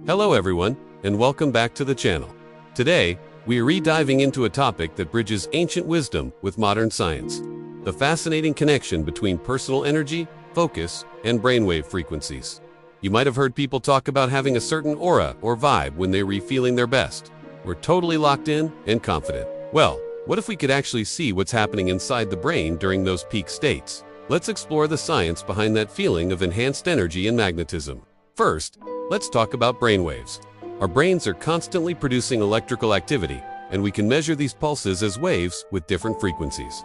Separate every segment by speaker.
Speaker 1: Hello everyone, and welcome back to the channel. Today, we are re-diving into a topic that bridges ancient wisdom with modern science. The fascinating connection between personal energy, focus, and brainwave frequencies. You might have heard people talk about having a certain aura or vibe when they were feeling their best. We're totally locked in and confident. Well, what if we could actually see what's happening inside the brain during those peak states? Let's explore the science behind that feeling of enhanced energy and magnetism. First, let's talk about brainwaves. Our brains are constantly producing electrical activity, and we can measure these pulses as waves with different frequencies.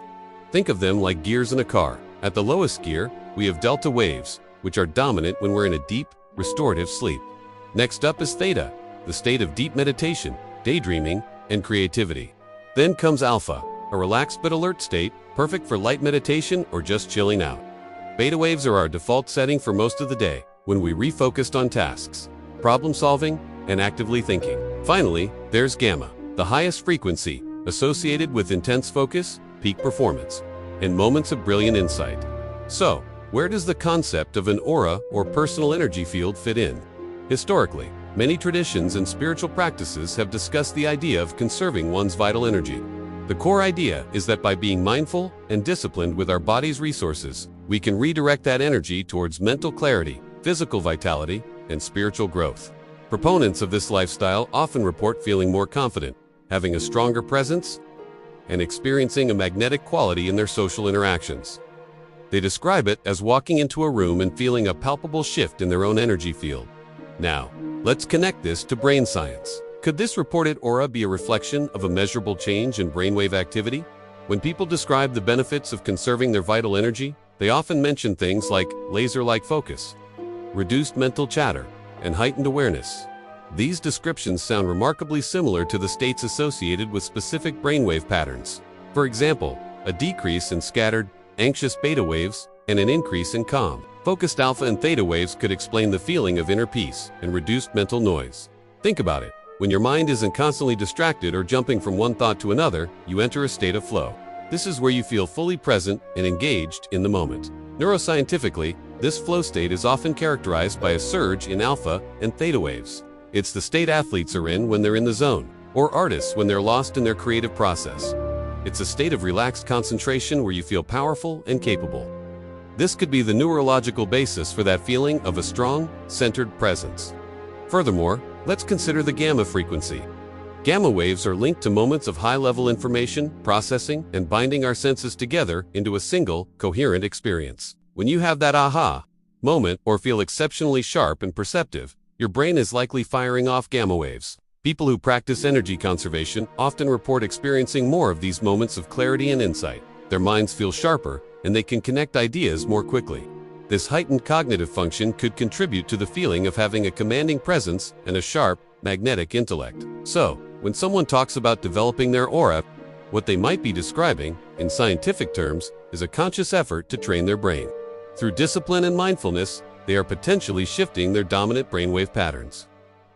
Speaker 1: Think of them like gears in a car. At the lowest gear, we have delta waves, which are dominant when we're in a deep, restorative sleep. Next up is theta, the state of deep meditation, daydreaming, and creativity. Then comes alpha, a relaxed but alert state, perfect for light meditation or just chilling out. Beta waves are our default setting for most of the day, when we refocused on tasks, problem solving, and actively thinking. Finally, there's gamma, the highest frequency, associated with intense focus, peak performance, and moments of brilliant insight. So, where does the concept of an aura or personal energy field fit in? Historically, many traditions and spiritual practices have discussed the idea of conserving one's vital energy. The core idea is that by being mindful and disciplined with our body's resources, we can redirect that energy towards mental clarity, physical vitality, and spiritual growth. Proponents of this lifestyle often report feeling more confident, having a stronger presence, and experiencing a magnetic quality in their social interactions. They describe it as walking into a room and feeling a palpable shift in their own energy field. Now, let's connect this to brain science. Could this reported aura be a reflection of a measurable change in brainwave activity? When people describe the benefits of conserving their vital energy, they often mention things like laser-like focus, reduced mental chatter, and heightened awareness. These descriptions sound remarkably similar to the states associated with specific brainwave patterns. For example, a decrease in scattered, anxious beta waves and an increase in calm, focused alpha and theta waves could explain the feeling of inner peace and reduced mental noise. Think about it. When your mind isn't constantly distracted or jumping from one thought to another, you enter a state of flow. This is where you feel fully present and engaged in the moment. Neuroscientifically, this flow state is often characterized by a surge in alpha and theta waves. It's the state athletes are in when they're in the zone, or artists when they're lost in their creative process. It's a state of relaxed concentration where you feel powerful and capable. This could be the neurological basis for that feeling of a strong, centered presence. Furthermore, let's consider the gamma frequency. Gamma waves are linked to moments of high-level information, processing, and binding our senses together into a single, coherent experience. When you have that aha moment or feel exceptionally sharp and perceptive, your brain is likely firing off gamma waves. People who practice energy conservation often report experiencing more of these moments of clarity and insight. Their minds feel sharper, and they can connect ideas more quickly. This heightened cognitive function could contribute to the feeling of having a commanding presence and a sharp, magnetic intellect. So, when someone talks about developing their aura, what they might be describing, in scientific terms, is a conscious effort to train their brain. Through discipline and mindfulness, they are potentially shifting their dominant brainwave patterns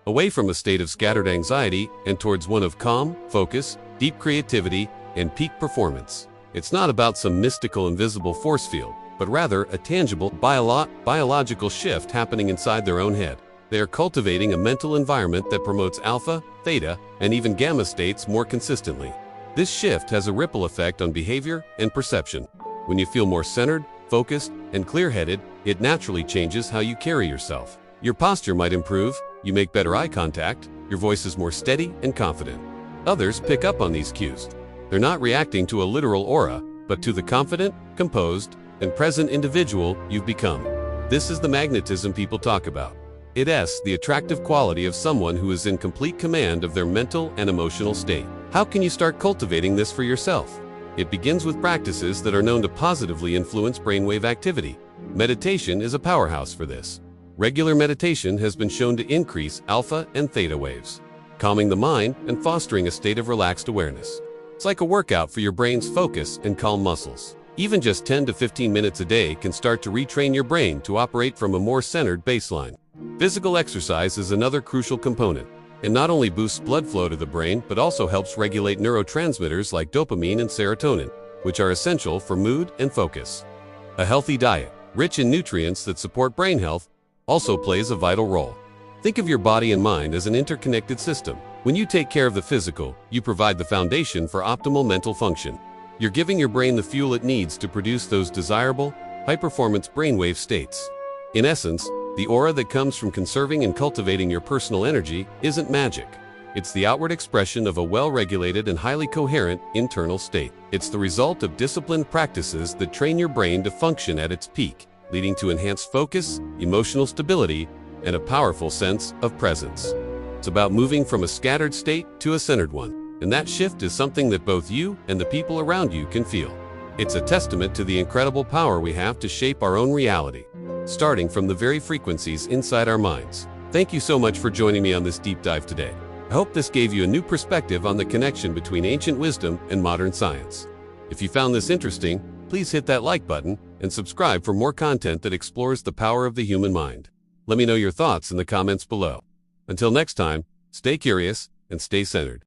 Speaker 1: away from a state of scattered anxiety and towards one of calm, focus, deep creativity, and peak performance. It's not about some mystical invisible force field, but rather a tangible biological shift happening inside their own head. They are cultivating a mental environment that promotes alpha, theta, and even gamma states more consistently. This shift has a ripple effect on behavior and perception. When you feel more centered, focused, and clear-headed, it naturally changes how you carry yourself. Your posture might improve, you make better eye contact, your voice is more steady and confident. Others pick up on these cues. They're not reacting to a literal aura, but to the confident, composed, and present individual you've become. This is the magnetism people talk about. It's the attractive quality of someone who is in complete command of their mental and emotional state. How can you start cultivating this for yourself? It begins with practices that are known to positively influence brainwave activity. Meditation is a powerhouse for this. Regular meditation has been shown to increase alpha and theta waves, calming the mind and fostering a state of relaxed awareness. It's like a workout for your brain's focus and calm muscles. Even just 10 to 15 minutes a day can start to retrain your brain to operate from a more centered baseline. Physical exercise is another crucial component. It not only boosts blood flow to the brain, but also helps regulate neurotransmitters like dopamine and serotonin, which are essential for mood and focus. A healthy diet, rich in nutrients that support brain health, also plays a vital role. Think of your body and mind as an interconnected system. When you take care of the physical, you provide the foundation for optimal mental function. You're giving your brain the fuel it needs to produce those desirable, high-performance brainwave states. In essence, the aura that comes from conserving and cultivating your personal energy isn't magic. It's the outward expression of a well-regulated and highly coherent internal state. It's the result of disciplined practices that train your brain to function at its peak, leading to enhanced focus, emotional stability, and a powerful sense of presence. It's about moving from a scattered state to a centered one, and that shift is something that both you and the people around you can feel. It's a testament to the incredible power we have to shape our own reality, starting from the very frequencies inside our minds. Thank you so much for joining me on this deep dive today. I hope this gave you a new perspective on the connection between ancient wisdom and modern science. If you found this interesting, please hit that like button and subscribe for more content that explores the power of the human mind. Let me know your thoughts in the comments below. Until next time, stay curious and stay centered.